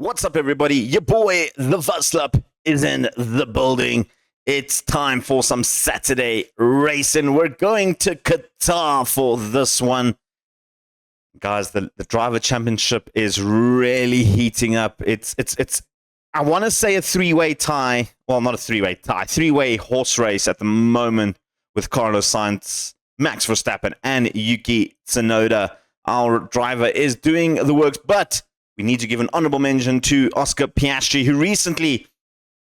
What's up, everybody? Your boy, the Vazslap, is in the building. It's time for some Saturday racing. We're going to Qatar for this one. Guys, the driver championship is really heating up. It's I want to say a three-way tie. Well, not a three-way tie. Three-way horse race at the moment with Carlos Sainz, Max Verstappen, and Yuki Tsunoda. Our driver is doing the works, but we need to give an honorable mention to Oscar Piastri, who recently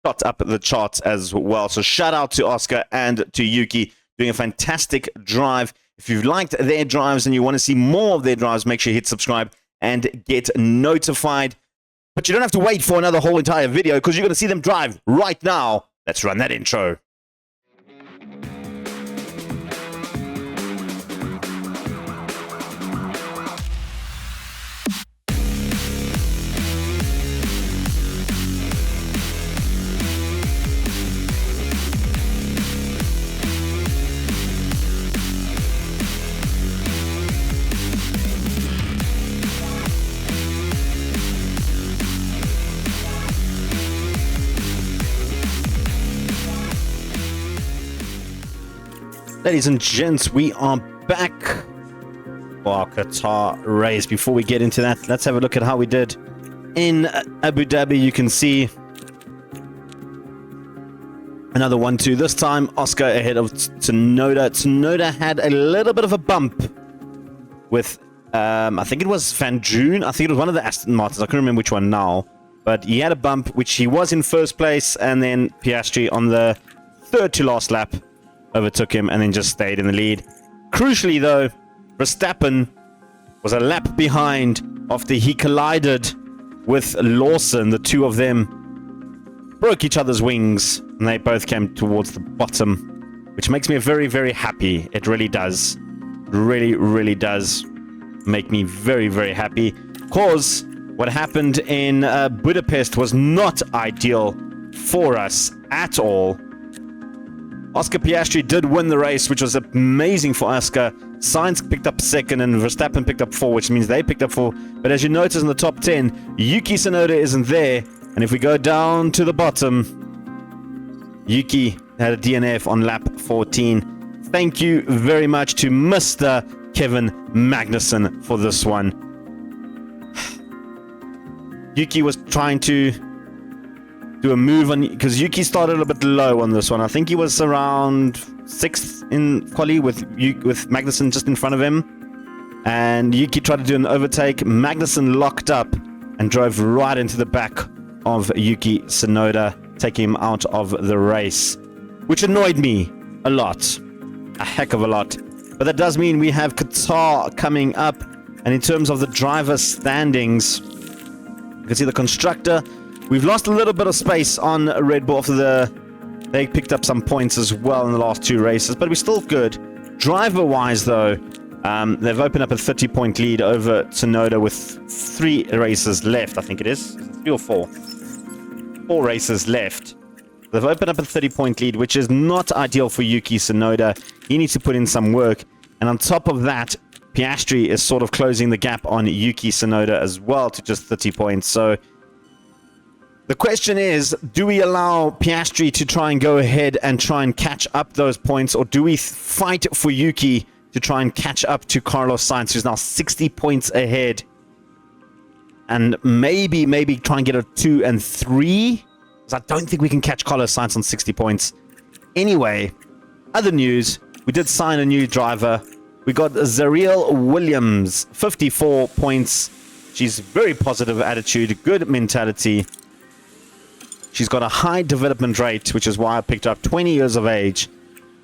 shot up the charts as well. So shout out to Oscar and to Yuki, doing a fantastic drive. If you've liked their drives and you want to see more of their drives, make sure you hit subscribe and get notified. But you don't have to wait for another whole entire video because you're going to see them drive right now. Let's run that intro. Ladies and gents, we are back for our Qatar race. Before we get into that, let's have a look at how we did in Abu Dhabi. You can see another 1-2. This time, Oscar ahead of Tsunoda. Tsunoda had a little bit of a bump with, I think it was Van Joon. I think it was one of the Aston Martins. I can't remember which one now. But he had a bump, which he was in first place. And then Piastri on the third to last lap overtook him and then just stayed in the lead. Crucially, though, Verstappen was a lap behind after he collided with Lawson. The two of them broke each other's wings and they both came towards the bottom, which makes me very, very happy. It really does. Really, really does make me very, very happy, because what happened in Budapest was not ideal for us at all. Oscar Piastri did win the race, which was amazing for Oscar. Sainz picked up second and Verstappen picked up 4, which means they picked up 4. But as you notice in the top 10, Yuki Tsunoda isn't there. And if we go down to the bottom, Yuki had a DNF on lap 14. Thank you very much to Mr. Kevin Magnussen for this one. Yuki was trying to do a move on, because Yuki started a bit low on this one. I think he was around 6th in quali with Magnussen just in front of him, and Yuki tried to do an overtake. Magnussen locked up and drove right into the back of Yuki Tsunoda, taking him out of the race, which annoyed me a lot, a heck of a lot. But that does mean we have Qatar coming up, and in terms of the driver standings, you can see the constructor. We've lost a little bit of space on Red Bull after they picked up some points as well in the last 2 races, but we're still good. Driver-wise, though, they've opened up a 30-point lead over Tsunoda with 3 races left. I think it is 3 or 4. 4 races left. They've opened up a 30-point lead, which is not ideal for Yuki Tsunoda. He needs to put in some work. And on top of that, Piastri is sort of closing the gap on Yuki Tsunoda as well to just 30 points. So the question is, do we allow Piastri to try and go ahead and try and catch up those points, or do we fight for Yuki to try and catch up to Carlos Sainz, who's now 60 points ahead, and maybe try and get a 2 and 3? Because I don't think we can catch Carlos Sainz on 60 points. Anyway, other news, we did sign a new driver. We got Zariel Williams, 54 points. She's very positive attitude, good mentality. She's got a high development rate, which is why I picked her up, 20 years of age.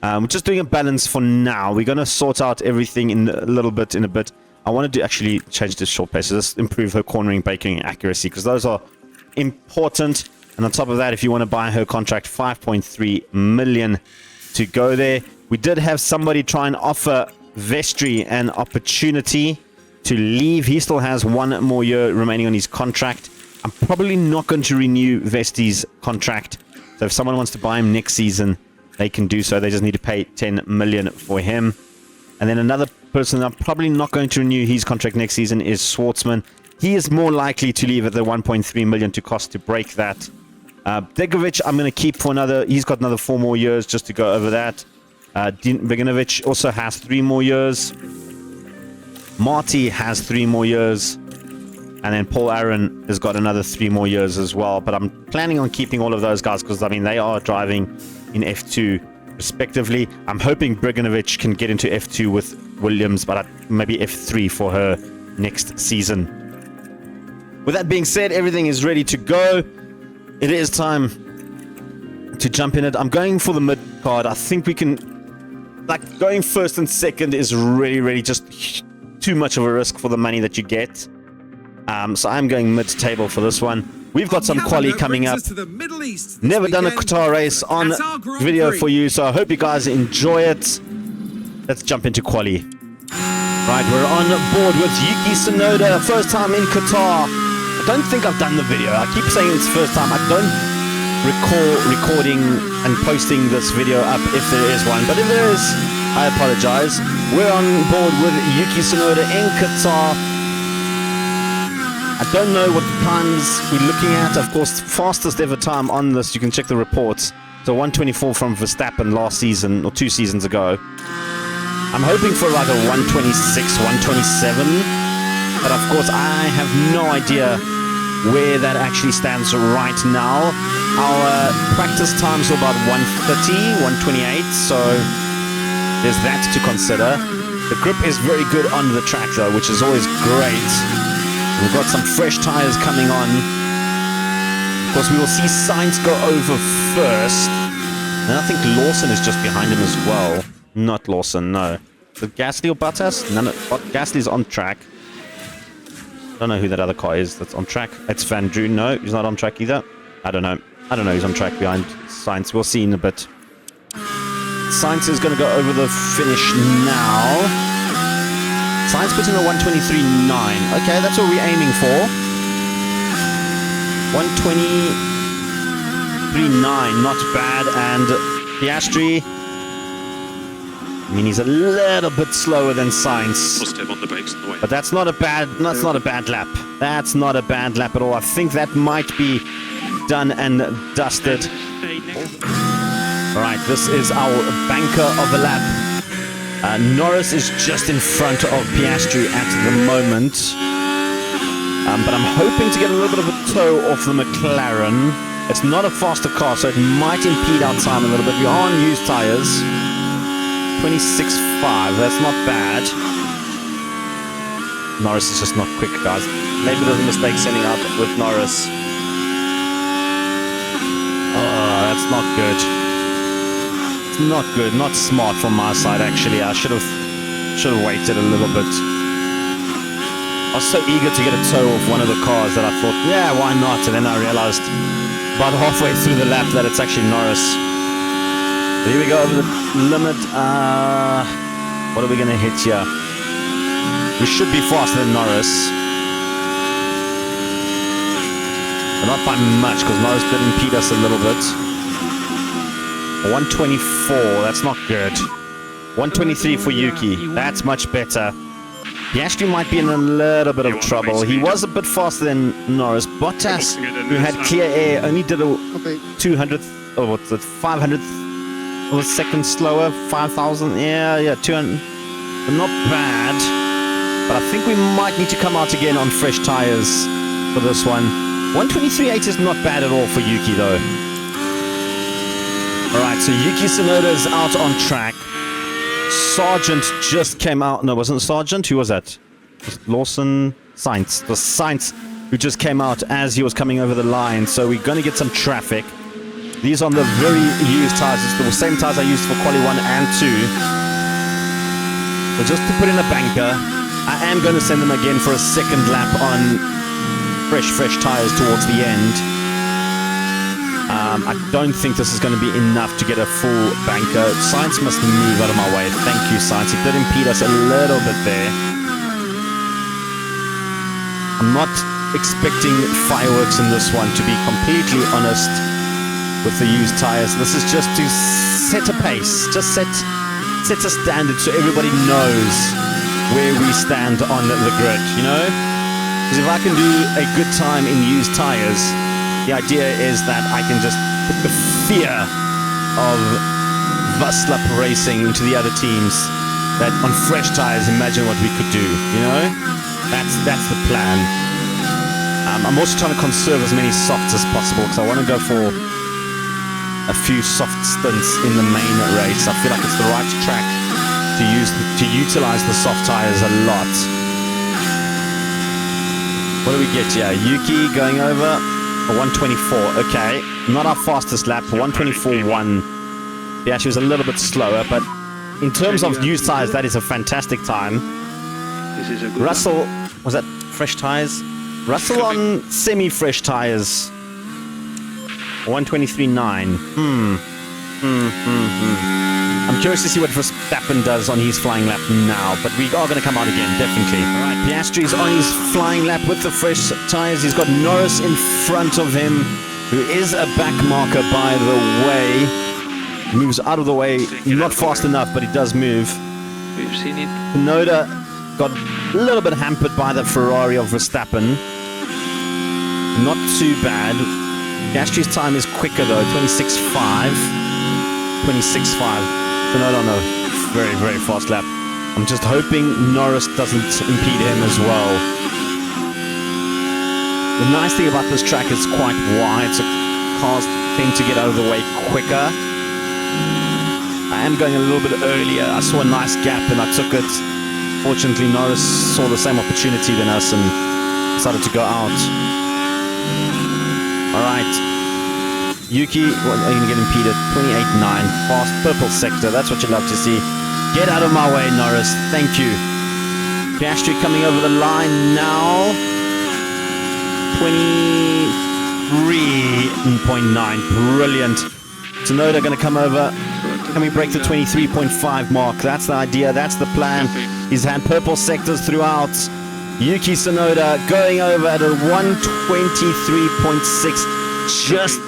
We're just doing a balance for now. We're going to sort out everything in a little bit, in a bit. I wanted to actually change this short pace, so just improve her cornering, braking, and accuracy, because those are important. And on top of that, if you want to buy her contract, 5.3 million to go there. We did have somebody try and offer Vestry an opportunity to leave. He still has 1 more year remaining on his contract. I'm probably not going to renew Vesti's contract. So if someone wants to buy him next season, they can do so. They just need to pay 10 million for him. And then another person I'm probably not going to renew his contract next season is Schwartzman. he is more likely to leave at the 1.3 million to cost to break that. Degovic, I'm going to keep for another. He's got another 4 more years just to go over that. Beginovic also has 3 more years. Marty has 3 more years. And then Paul Aaron has got another 3 more years as well. But I'm planning on keeping all of those guys because, I mean, they are driving in F2 respectively. I'm hoping Beginovic can get into F2 with Williams, but maybe F3 for her next season. With that being said, everything is ready to go. It is time to jump in it. I'm going for the mid card. I think we can... Like, going first and second is really just too much of a risk for the money that you get. So I'm going mid-table for this one. We've got some quali coming up. Never done a Qatar race on video for you, so I hope you guys enjoy it. Let's jump into quali. Right, we're on board with Yuki Tsunoda. First time in Qatar. I don't think I've done the video. I keep saying it's first time. I don't recall recording and posting this video up if there is one. But if there is, I apologize. We're on board with Yuki Tsunoda in Qatar. I don't know what times we're looking at. Of course, fastest ever time on this, you can check the reports. So 124 from Verstappen last season, or 2 seasons ago. I'm hoping for like a 126, 127. But of course, I have no idea where that actually stands right now. Our practice times are about 130, 128, so there's that to consider. The grip is very good on the track though, which is always great. We've got some fresh tires coming on. Of course, we will see Sainz go over first. And I think Lawson is just behind him as well. Not Lawson, no. The Gasly or Bottas? No, Gasly's on track. Don't know who that other car is that's on track. It's Van Drew. No, he's not on track either. I don't know. He's on track behind Sainz. We'll see in a bit. Sainz is going to go over the finish now. Sainz puts in a 123.9. Okay, that's what we're aiming for. 123.9, not bad. And Piastri, I mean, he's a little bit slower than Sainz. Positive on the brakes on the way. But that's not a bad lap. That's not a bad lap at all. I think that might be done and dusted. Alright, this is our banker of the lap. Norris is just in front of Piastri at the moment. But I'm hoping to get a little bit of a toe off the McLaren. It's not a faster car, so it might impede our time a little bit. We are on used tires. 26.5, that's not bad. Norris is just not quick, guys. Maybe there's a mistake sending out with Norris. Oh, that's not good. It's not good, not smart from my side actually. I should have waited a little bit. I was so eager to get a toe off one of the cars that I thought, yeah, why not? And then I realized about halfway through the lap that it's actually Norris. Here we go over the limit. What are we going to hit here? We should be faster than Norris. But not by much, because Norris did impede us a little bit. 124, that's not good. 123 for Yuki, that's much better. He actually might be in a little bit of trouble. He was a bit faster than Norris. Bottas, who had clear air, only did a 200th, or what's it, 500th of a second slower, 5,000, yeah, 200, but not bad. But I think we might need to come out again on fresh tires for this one. 123.8 is not bad at all for Yuki though. Alright, so Yuki Tsunoda is out on track. Sargent just came out. No, wasn't Sargent? Who was that? Was Lawson? Sainz. The Sainz who just came out as he was coming over the line. So we're going to get some traffic. These are on the very used tires. It's the same tires I used for Quali 1 and 2. So just to put in a banker, I am going to send them again for a second lap on fresh tires towards the end. I don't think this is going to be enough to get a full banker. Sainz must move out of my way. Thank you, Sainz. He did impede us a little bit there. I'm not expecting fireworks in this one, to be completely honest, with the used tires. This is just to set a pace. Just set a standard so everybody knows where we stand on the grid, you know? Because if I can do a good time in used tires, the idea is that I can just put the fear of Vazslap racing into the other teams. That on fresh tires, imagine what we could do. You know, that's the plan. I'm also trying to conserve as many softs as possible because I want to go for a few soft stints in the main race. I feel like it's the right track to utilize the soft tires a lot. What do we get here? Yuki going over a 124. Okay, not our fastest lap. 124.1. Yeah, she was a little bit slower, but in terms of used tires, that is a fantastic time. Russell, was that fresh tires? Russell on semi-fresh tires. 123.9. I'm curious to see what Verstappen does on his flying lap now, but we are going to come out again, definitely. All right, Piastri's on his flying lap with the fresh tires. He's got Norris in front of him, who is a back marker, by the way. Moves out of the way, not fast enough, but he does move. We've seen it. Tsunoda got a little bit hampered by the Ferrari of Verstappen. Not too bad. Piastri's time is quicker though, 26.5. 26.5. Tsunoda on a very, very fast lap. I'm just hoping Norris doesn't impede him as well. The nice thing about this track is quite wide, so cars tend to get out of the way quicker. I am going a little bit earlier. I saw a nice gap and I took it. Fortunately, Norris saw the same opportunity than us and decided to go out. Alright. Yuki, well, are you going to get impeded? 28.9. Fast purple sector. That's what you love to see. Get out of my way, Norris. Thank you. Piastri coming over the line now. 23.9. Brilliant. Tsunoda going to come over. Can we break the 23.5 mark? That's the idea. That's the plan. He's had purple sectors throughout. Yuki Tsunoda going over at a 123.6. Just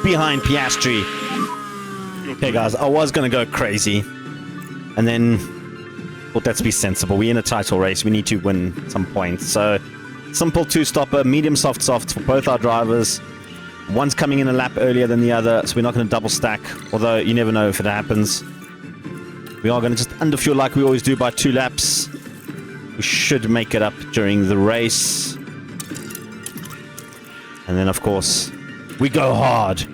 behind Piastri. Okay, guys. I was going to go crazy. And then thought, let's be sensible. We're in a title race. We need to win some points. So, simple two-stopper, medium soft for both our drivers. One's coming in a lap earlier than the other, so we're not going to double stack, although you never know if it happens. We are going to just underfuel like we always do by 2 laps. We should make it up during the race. And then, of course, we go hard.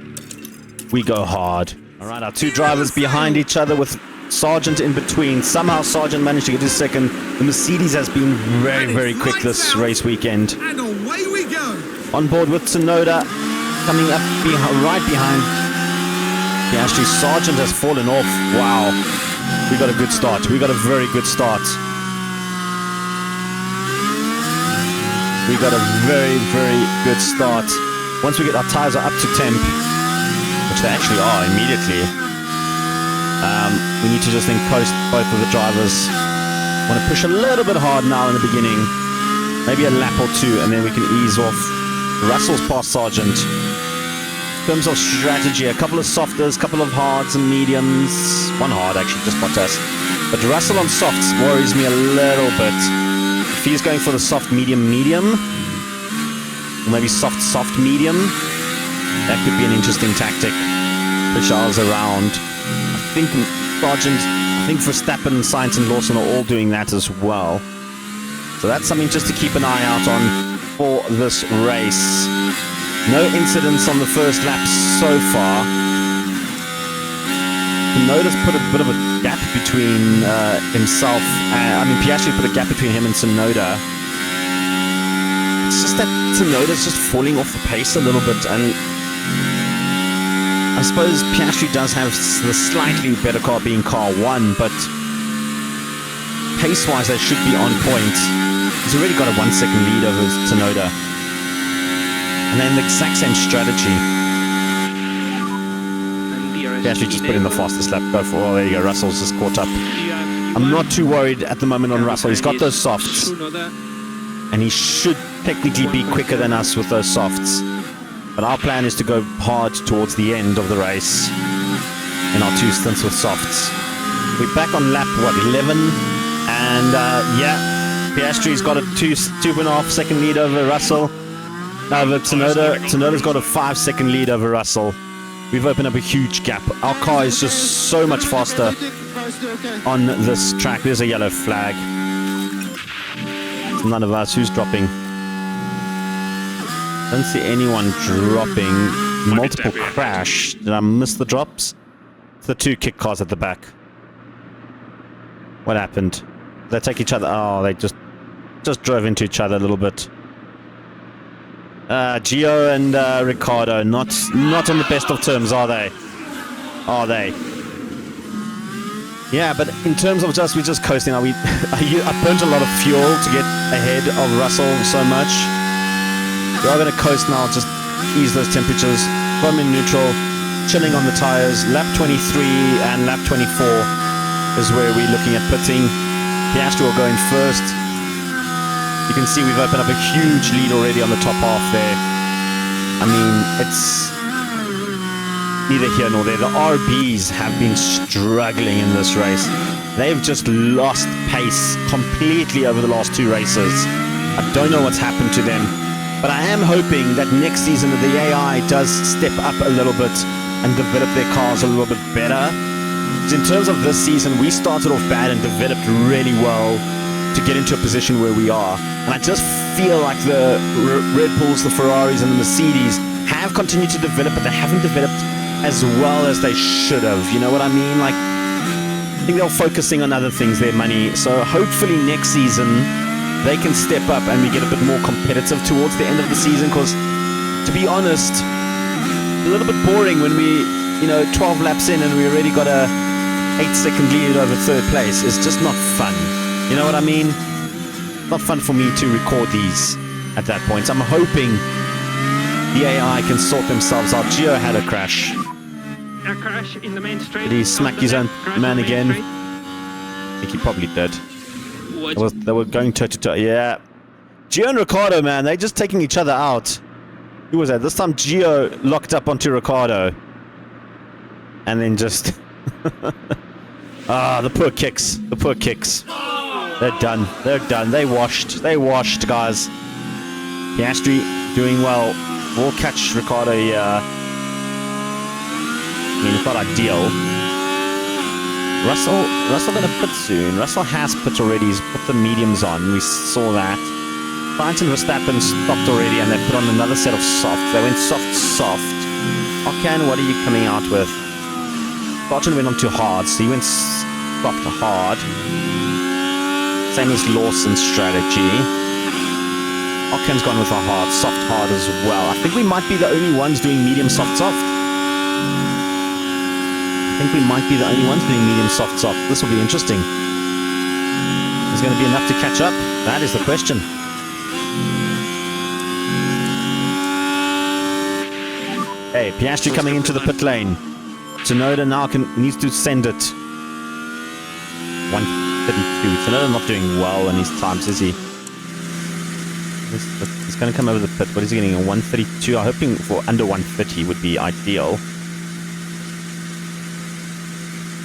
We go hard. All right, our 2 drivers behind each other with Sargent in between. Somehow Sargent managed to get his second. The Mercedes has been very, very quick this race weekend. And away we go. On board with Tsunoda. Coming up right behind Piastri. Sargent has fallen off. Wow. We got a good start. We got a very good start. We got a very, very good start. Once we get our tires are up to temp, which they actually are immediately, we need to just then coast both of the drivers. Want to push a little bit hard now in the beginning. Maybe a lap or 2, and then we can ease off. Russell's past Sargent. In terms of strategy, a couple of softers, a couple of hards and mediums. One hard, actually, just Bottas. But Russell on softs worries me a little bit. If he's going for the soft, medium, or maybe soft, medium, that could be an interesting tactic. Push ours around. I think Sargent, I think Verstappen, Sainz, and Lawson are all doing that as well. So that's something just to keep an eye out on for this race. No incidents on the first lap so far. Tsunoda's put a bit of a gap between himself. Piastri put a gap between him and Tsunoda. It's just that Tsunoda's just falling off the pace a little bit, and I suppose Piastri does have the slightly better car being car 1, but pace-wise they should be on point. He's already got a 1 second lead over Tsunoda. And then the exact same strategy. Piastri just put in the fastest lap. Go for, oh, there you go. Russell's just caught up. I'm not too worried at the moment on Russell. He's got those softs. And he should technically be quicker than us with those softs. But our plan is to go hard towards the end of the race in our 2 stints with softs. We're back on lap, 11? And, yeah. Piastri's got a 2.5 second lead over Russell. Over Tsunoda. Tsunoda's got a 5 second lead over Russell. We've opened up a huge gap. Our car is just so much faster on this track. There's a yellow flag. It's none of us. Who's dropping? Don't see anyone dropping. Multiple crash. Did I miss the drops? It's the 2 kick cars at the back. What happened? They take each other. Oh, they just drove into each other a little bit. Gio and Ricardo, not on the best of terms, are they? Are they? Yeah, but in terms of we're just coasting. I burnt a lot of fuel to get ahead of Russell so much. We are going to coast now, just ease those temperatures. Bottom in neutral, chilling on the tires. Lap 23 and lap 24 is where we're looking at pitting. Piastri will go in first. You can see we've opened up a huge lead already on the top half there. I mean, it's neither here nor there. The RBs have been struggling in this race. They've just lost pace completely over the last 2 races. I don't know what's happened to them, but I am hoping that next season the AI does step up a little bit and develop their cars a little bit better. In terms of this season, we started off bad and developed really well to get into a position where we are. And I just feel like the Red Bulls, the Ferraris and the Mercedes have continued to develop, but they haven't developed as well as they should have. You know what I mean? Like, I think they're focusing on other things, their money. So hopefully next season they can step up and we get a bit more competitive towards the end of the season, because to be honest, a little bit boring when we, 12 laps in and we already got a 8-second lead over 3rd place. It's just not fun. You know what I mean? Not fun for me to record these at that point. So I'm hoping the AI can sort themselves out. Gio had a crash. A crash in the main straight. Did he smack his own man again? I think he probably did. They were going toe to toe. Yeah. Gio and Ricardo, man, they're just taking each other out. Who was that? This time Gio locked up onto Ricardo. And then just... the poor kicks. The poor kicks. They're done. They're done. They washed. They washed, guys. Piastri doing well. We'll catch Ricardo here. I mean, it's not ideal. Russell gonna pit soon. Russell has pit already. He's put the mediums on. We saw that. Sainz and Verstappen stopped already, and they put on another set of softs. They went soft. Ocon, what are you coming out with? Sargent went on too hard, so he went soft to hard. Same as Lawson's strategy. Ocon's gone with a soft hard as well. I think we might be the only ones doing medium soft. I think we might be the only ones doing medium soft. This will be interesting. Is going to be enough to catch up? That is the question. Hey, Piastri coming into the pit lane. Tsunoda now needs to send it. 132. Tsunoda not doing well in his times, is he? He's going to come over the pit. What is he getting? A 132? I'm hoping for under 130 would be ideal.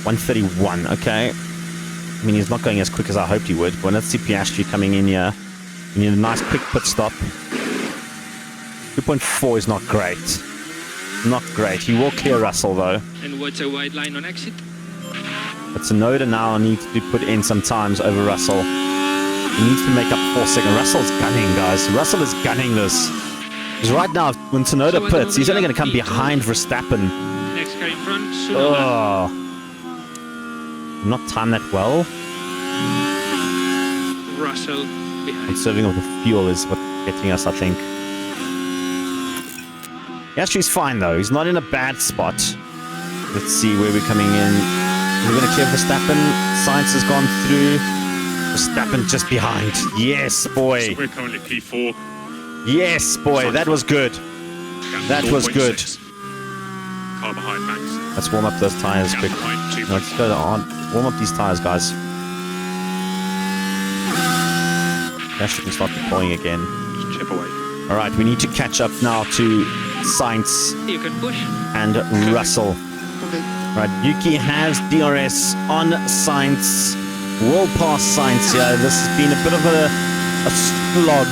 131, okay. I mean, he's not going as quick as I hoped he would, but let's see Piastri coming in here. We need a nice quick pit stop. 2.4 is not great. Not great. He will clear Russell, though. And what's a wide line on exit? But Tsunoda now needs to put in some times over Russell. He needs to make up 4 seconds. Russell's gunning, guys. Russell is gunning this. Because right now, when Tsunoda pits, he's only going to come behind Verstappen. Next car in front, Oh. Not timed that well. Russell behind. Conserving of the fuel is what's getting us, I think. Piastri's fine, though. He's not in a bad spot. Let's see where we're coming in. We're going to clear Verstappen. Sainz has gone through. Verstappen just behind. Yes, boy. We're currently P4. Yes, boy. That was good. That was good. Car behind Max. Let's warm up those tires quick. Let's go on. Warm up these tires, guys. Piastri can start deploying again. Just chip away. Alright, we need to catch up now to Sainz You can push. and Russell. Okay. Right, Yuki has DRS on Sainz. Well past Science here. This has been a bit of a slog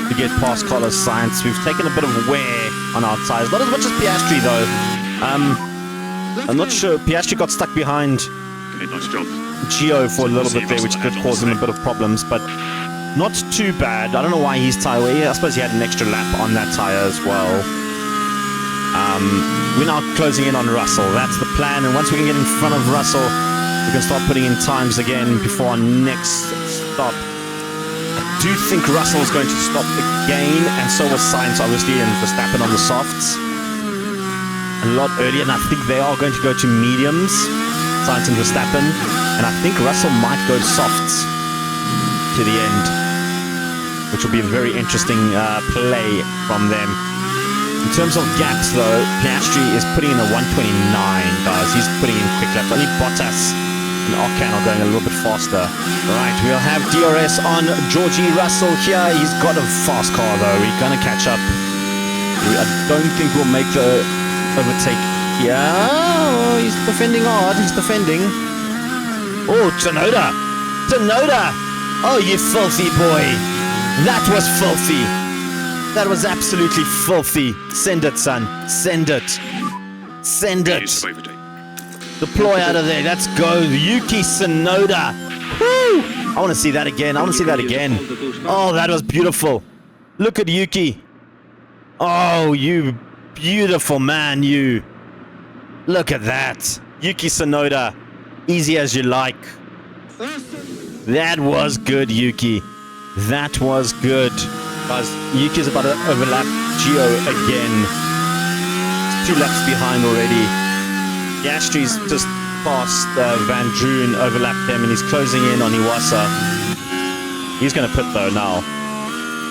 to get past Carlos Sainz. We've taken a bit of wear on our tires. Not as much as Piastri though. I'm not sure. Piastri got stuck behind Okay, nice job. Gio for a little bit there, which did cause him a bit of problems, but not too bad. I don't know why his tire. I suppose he had an extra lap on that tire as well. We're now closing in on Russell. That's the plan, and once we can get in front of Russell, we can start putting in times again before our next stop. I do think Russell is going to stop again, and so will Sainz, obviously, and Verstappen on the softs. A lot earlier, and I think they are going to go to mediums, Sainz and Verstappen, and I think Russell might go softs to the end, which will be a very interesting play from them. In terms of gaps, though, Piastri is putting in a 129, guys. He's putting in quick laps. Only Bottas and Ocon are going a little bit faster. Right, we'll have DRS on Georgie Russell here. He's got a fast car, though. We're going to catch up. I don't think we'll make the overtake here. Oh, he's defending hard. He's defending. Oh, Tsunoda. Tsunoda. Oh, you filthy boy. That was filthy. That was absolutely filthy. Send it, son. Send it. Send it. Deploy out of there. Let's go. Yuki Tsunoda. Woo! I want to see that again. I want to see that again. Oh, that was beautiful. Look at Yuki. Oh, you beautiful man, you. Look at that. Yuki Tsunoda. Easy as you like. That was good, Yuki. That was good. Guys, Yuki's about to overlap Gio again. He's 2 laps behind already. Piastri's just past Van Droon, overlapped him, and he's closing in on Iwasa. He's going to pit though now.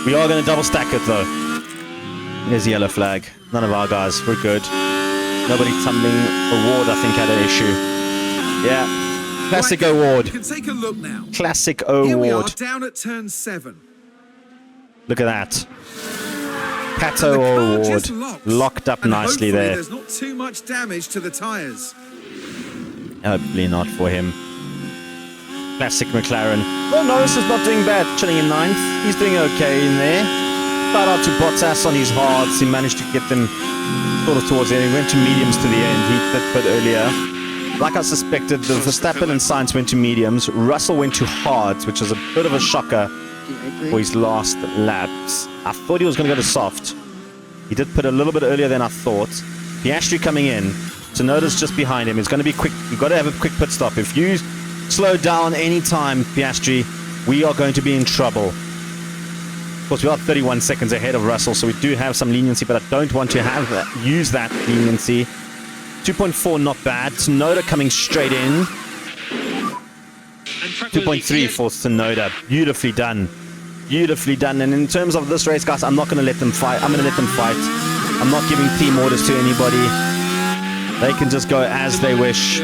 We are going to double stack it though. There's the yellow flag. None of our guys. We're good. Nobody tumbling. Award, I think, had an issue. Yeah. Classic Right, Award. you can take a look now. Classic Here we are Award. down at turn 7. Look at that. And the Pato car Award. just locks. Locked up And nicely hopefully there. There's not too much damage to the tyres. Hopefully not for him. Classic McLaren. Well, Norris is not doing bad, chilling in 9th. He's doing okay in there. Shout out to Bottas on his hards. He managed to get them sort of towards the end. He went to mediums to the end. He did put earlier. Like I suspected, the Verstappen and Sainz went to mediums. Russell went to hards, which was a bit of a shocker for his last laps. I thought he was going to go to soft. He did put a little bit earlier than I thought. Piastri coming in. Tsunoda's just behind him. It's going to be quick. You've got to have a quick pit stop. If you slow down any time, Piastri, we are going to be in trouble. Of course, we are 31 seconds ahead of Russell, so we do have some leniency, but I don't want to have that, use that leniency. 2.4, not bad. Tsunoda coming straight in. 2.3 for Tsunoda. Beautifully done. Beautifully done. And in terms of this race, guys, I'm not going to let them fight. I'm going to let them fight. I'm not giving team orders to anybody. They can just go as they wish.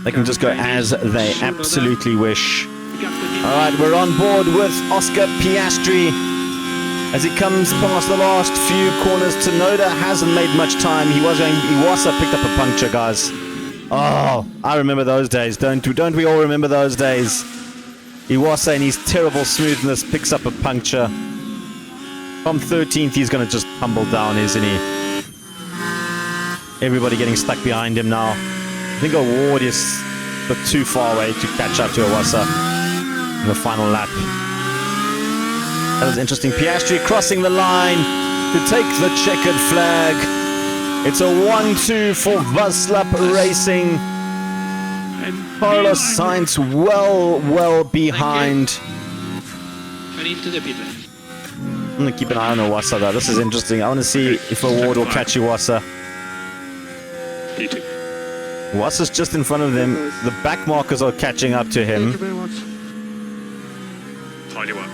They can just go as they absolutely wish. Alright, we're on board with Oscar Piastri. As he comes past the last few corners, Tsunoda hasn't made much time. Iwasa picked up a puncture, guys. Oh, I remember those days. Don't we all remember those days? Iwasa in his terrible smoothness picks up a puncture. From 13th, he's going to just tumble down, isn't he? Everybody getting stuck behind him now. I think Award is a bit too far away to catch up to Iwasa in the final lap. That was interesting. Piastri crossing the line to take the checkered flag. It's a 1-2 for Vazslap Racing. Carlos Sainz well behind. And into the pit lane. I'm going to keep an eye on Iwasa though. This is interesting. I want to see if Award will catch Iwasa. P2. Iwasa's just in front of them. The back markers are catching up to him. Tidy one.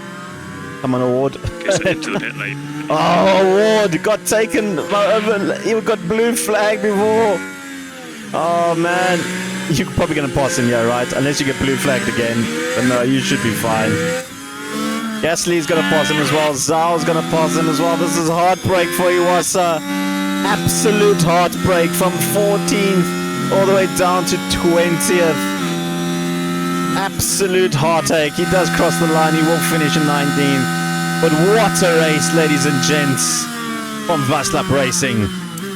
Come on, Award. Gets it into the pit lane. Oh, Award got taken over. He got blue flag before. Oh, man. You're probably going to pass him here, right? Unless you get blue flagged again. But no, you should be fine. Gasly's going to pass him as well. Zhao's going to pass him as well. This is heartbreak for Iwasa. Absolute heartbreak from 14th all the way down to 20th. absolute heartache. He does cross the line. He will finish in 19th. But what a race, ladies and gents, from Vazslap Racing.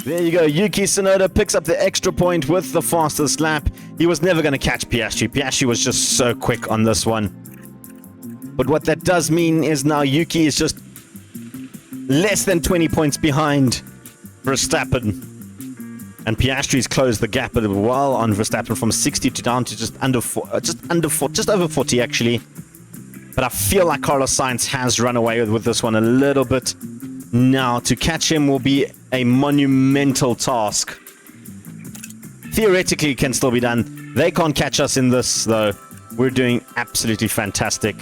There you go. Yuki Tsunoda picks up the extra point with the fastest lap. He was never going to catch Piastri. Piastri was just so quick on this one. But what that does mean is now Yuki is just less than 20 points behind Verstappen. And Piastri's closed the gap a little while on Verstappen from 60 to down to just over 40 actually. But I feel like Carlos Sainz has run away with this one a little bit. Now to catch him will be a monumental task. Theoretically, it can still be done. They can't catch us in this though. We're doing absolutely fantastic.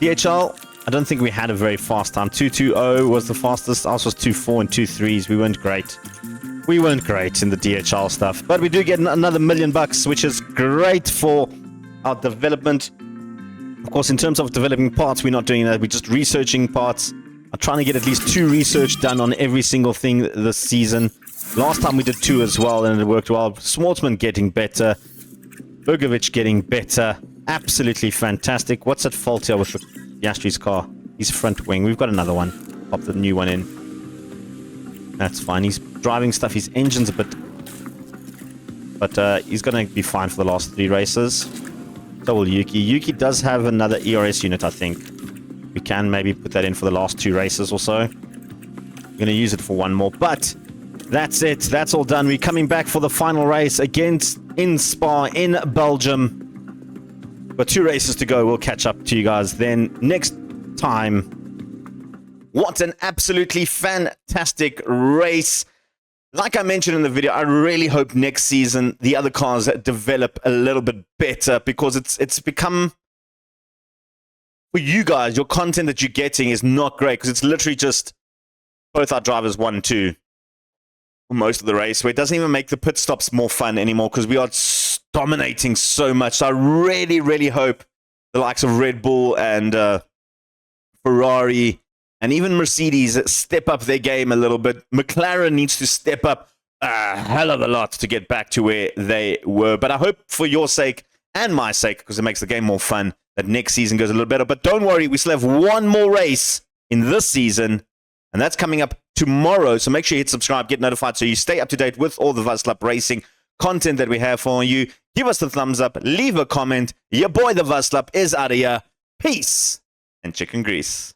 DHL, I don't think we had a very fast time. 2:20 was the fastest. Ours was 2:4 and 2:3s. We weren't great. We weren't great in the DHL stuff, but we do get another $1 million, which is great for our development. Of course, in terms of developing parts, we're not doing that. We're just researching parts. I'm trying to get at least 2 research done on every single thing this season. Last time we did 2 as well, and it worked well. Schwartzman getting better. Bergovich getting better. Absolutely fantastic. What's at fault here with Piastri's car? His front wing. We've got another one. Pop the new one in. That's fine. He's driving stuff. His engine's a bit... But he's going to be fine for the last 3 races. So will Yuki. Yuki does have another ERS unit, I think. We can maybe put that in for the last 2 races or so. We're going to use it for 1 more. But that's it. That's all done. We're coming back for the final race against in Spa in Belgium. Got 2 races to go. We'll catch up to you guys then next time. What an absolutely fantastic race. Like I mentioned in the video, I really hope next season the other cars develop a little bit better, because it's become, for you guys, your content that you're getting is not great, because it's literally just both our drivers 1 and 2 for most of the race, where it doesn't even make the pit stops more fun anymore, because we are dominating so much. So I really, really hope the likes of Red Bull and Ferrari and even Mercedes step up their game a little bit. McLaren needs to step up a hell of a lot to get back to where they were. But I hope for your sake and my sake, because it makes the game more fun, that next season goes a little better. But don't worry, we still have 1 more race in this season, and that's coming up tomorrow. So make sure you hit subscribe, get notified, so you stay up to date with all the Vazslap Racing content that we have for you. Give us the thumbs up, leave a comment. Your boy, the Vazslap, is out of here. Peace and chicken grease.